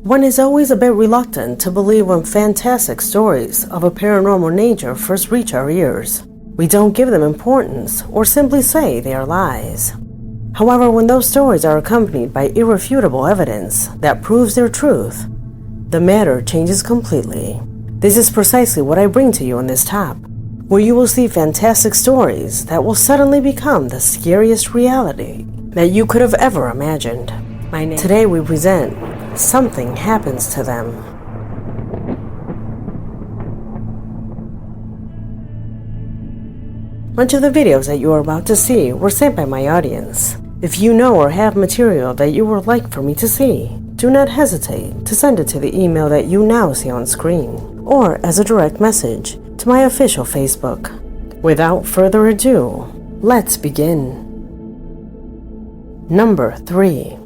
One is always a bit reluctant to believe when fantastic stories of a paranormal nature first reach our ears. We don't give them importance or simply say they are lies. However, when those stories are accompanied by irrefutable evidence that proves their truth, the matter changes completely. This is precisely what I bring to you in this top, where you will see fantastic stories that will suddenly become the scariest reality that you could have ever imagined. Today we present Something Happens to Them. Much of the videos that you are about to see were sent by my audience. If you know or have material that you would like for me to see, do not hesitate to send it to the email that you now see on screen, or as a direct message to my official Facebook. Without further ado, let's begin. Number 3.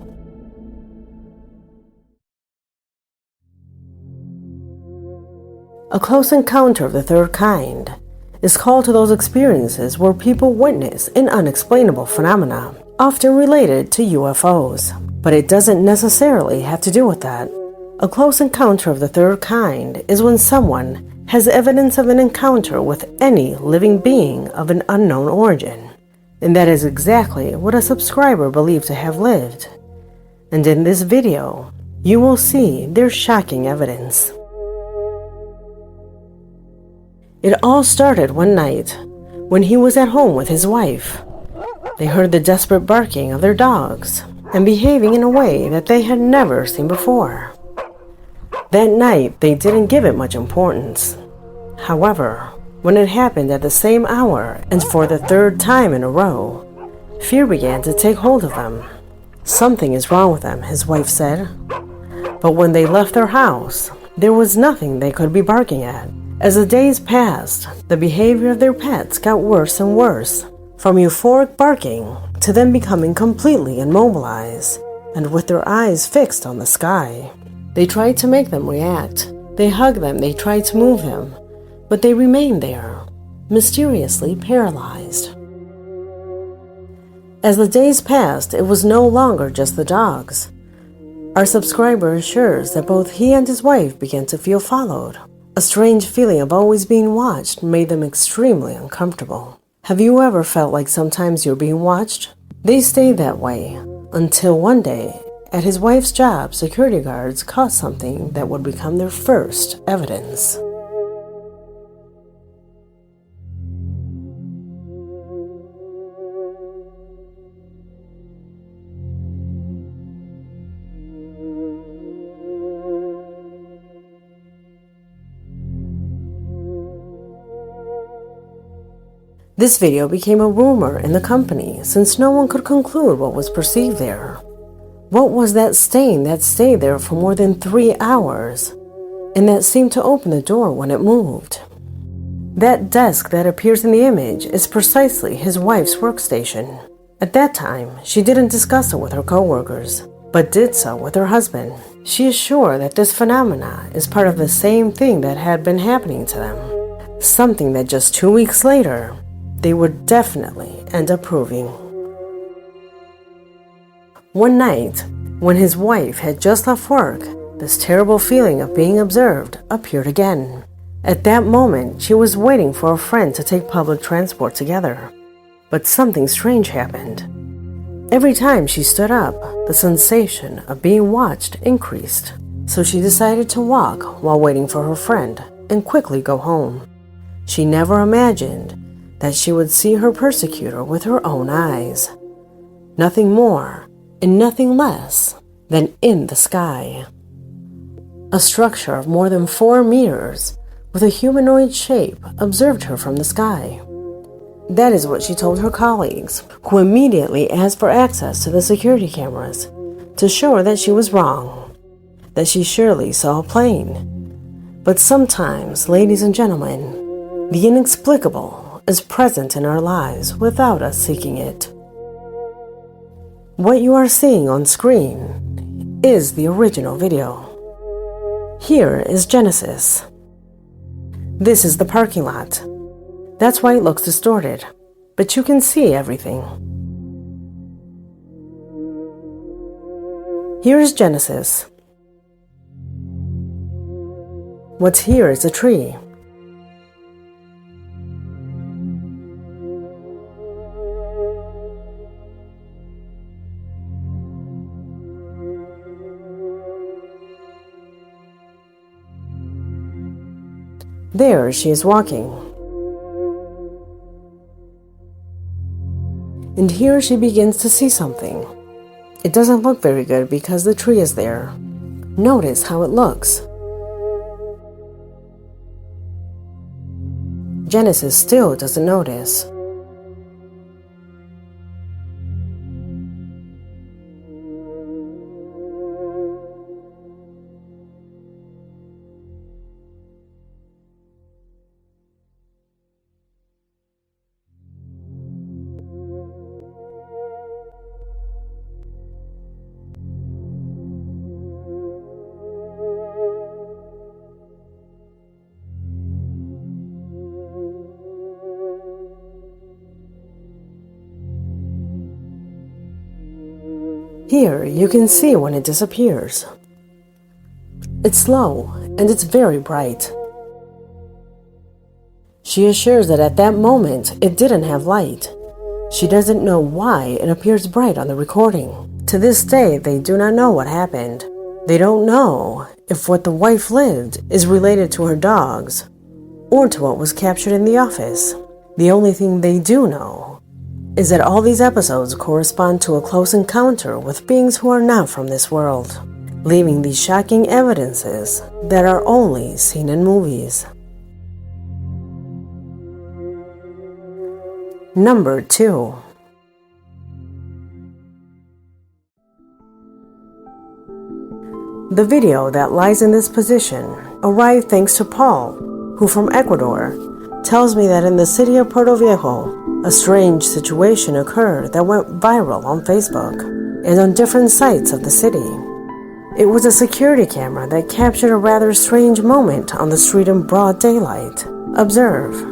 A close encounter of the third kind is called to those experiences where people witness an unexplainable phenomena, often related to UFOs. But it doesn't necessarily have to do with that. A close encounter of the third kind is when someone has evidence of an encounter with any living being of an unknown origin. And that is exactly what a subscriber believed to have lived. And in this video, you will see their shocking evidence. It all started one night when he was at home with his wife. They heard the desperate barking of their dogs and behaving in a way that they had never seen before. That night, they didn't give it much importance. However, when it happened at the same hour and for the third time in a row, fear began to take hold of them. Something is wrong with them, his wife said. But when they left their house, there was nothing they could be barking at. As the days passed, the behavior of their pets got worse and worse, from euphoric barking to them becoming completely immobilized and with their eyes fixed on the sky. They tried to make them react. They hugged them, they tried to move them, but they remained there, mysteriously paralyzed. As the days passed, it was no longer just the dogs. Our subscriber assures that both he and his wife began to feel followed. A strange feeling of always being watched made them extremely uncomfortable. Have you ever felt like sometimes you're being watched? They stayed that way until one day, at his wife's job, security guards caught something that would become their first evidence. This video became a rumor in the company since no one could conclude what was perceived there. What was that stain that stayed there for more than 3 hours and that seemed to open the door when it moved? That desk that appears in the image is precisely his wife's workstation. At that time, she didn't discuss it with her coworkers, but did so with her husband. She is sure that this phenomena is part of the same thing that had been happening to them, something that just 2 weeks later, they would definitely end up proving. One night, when his wife had just left work, this terrible feeling of being observed appeared again. At that moment, she was waiting for a friend to take public transport together. But something strange happened. Every time she stood up, the sensation of being watched increased. So she decided to walk while waiting for her friend and quickly go home. She never imagined that she would see her persecutor with her own eyes. Nothing more and nothing less than in the sky. A structure of more than 4 meters with a humanoid shape observed her from the sky. That is what she told her colleagues, who immediately asked for access to the security cameras to show her that she was wrong, that she surely saw a plane. But sometimes, ladies and gentlemen, the inexplicable is present in our lives without us seeking it. What you are seeing on screen is the original video. Here is Genesis. This is the parking lot. That's why it looks distorted, but you can see everything. Here is Genesis. What's here is a tree. There she is walking. And here she begins to see something. It doesn't look very good because the tree is there. Notice how it looks. Genesis still doesn't notice. Here you can see when it disappears. It's slow and it's very bright. She assures that at that moment it didn't have light. She doesn't know why it appears bright on the recording. To this day, they do not know what happened. They don't know if what the wife lived is related to her dogs or to what was captured in the office. The only thing they do know is that all these episodes correspond to a close encounter with beings who are not from this world, leaving these shocking evidences that are only seen in movies. Number 2. The video that lies in this position arrived thanks to Paul, who from Ecuador tells me that in the city of Puerto Viejo, a strange situation occurred that went viral on Facebook and on different sites of the city. It was a security camera that captured a rather strange moment on the street in broad daylight. Observe.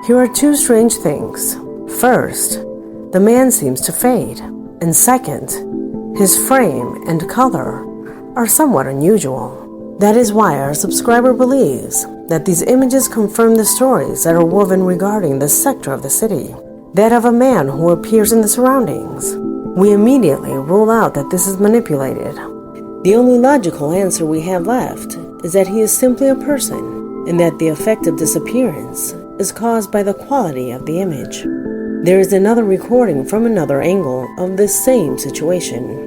Here are two strange things. First, the man seems to fade, and second, his frame and color are somewhat unusual. That is why our subscriber believes that these images confirm the stories that are woven regarding this sector of the city, that of a man who appears in the surroundings. We immediately rule out that this is manipulated. The only logical answer we have left is that he is simply a person, and that the effect of disappearance is caused by the quality of the image. There is another recording from another angle of this same situation.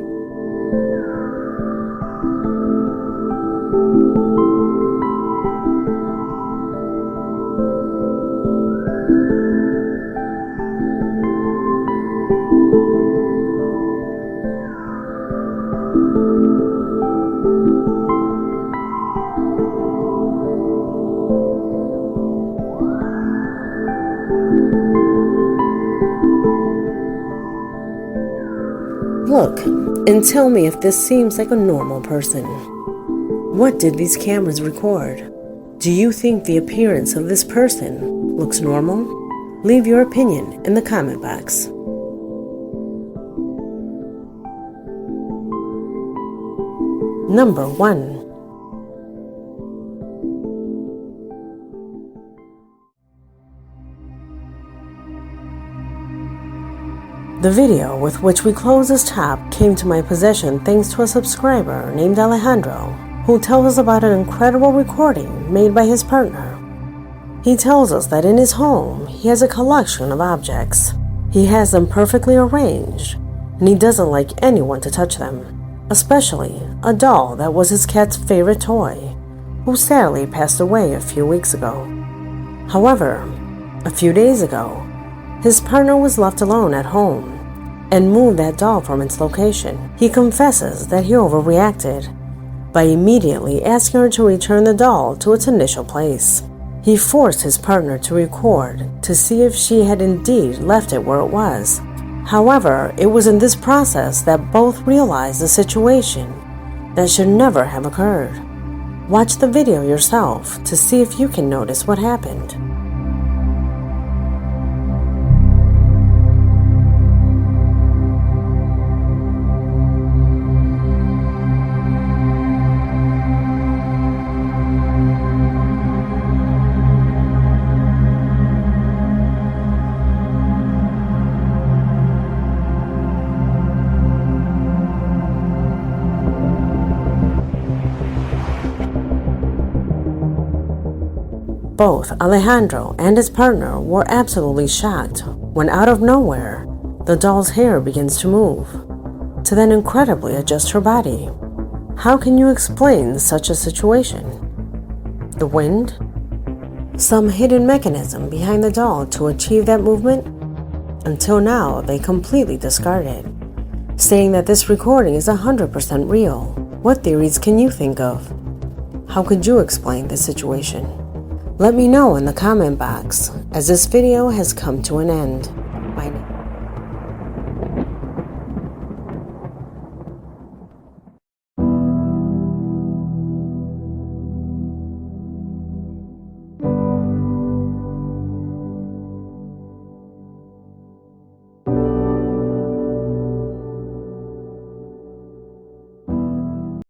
Look, and tell me if this seems like a normal person. What did these cameras record? Do you think the appearance of this person looks normal? Leave your opinion in the comment box. Number 1. The video with which we close this top came to my possession thanks to a subscriber named Alejandro, who tells us about an incredible recording made by his partner. He tells us that in his home, he has a collection of objects. He has them perfectly arranged, and he doesn't like anyone to touch them, especially a doll that was his cat's favorite toy, who sadly passed away a few weeks ago. However, a few days ago, his partner was left alone at home and moved that doll from its location. He confesses that he overreacted by immediately asking her to return the doll to its initial place. He forced his partner to record to see if she had indeed left it where it was. However, it was in this process that both realized the situation that should never have occurred. Watch the video yourself to see if you can notice what happened. Both Alejandro and his partner were absolutely shocked when out of nowhere, the doll's hair begins to move, to then incredibly adjust her body. How can you explain such a situation? The wind? Some hidden mechanism behind the doll to achieve that movement? Until now, they completely discard it, saying that this recording is 100% real. What theories can you think of? How could you explain this situation? Let me know in the comment box, as this video has come to an end.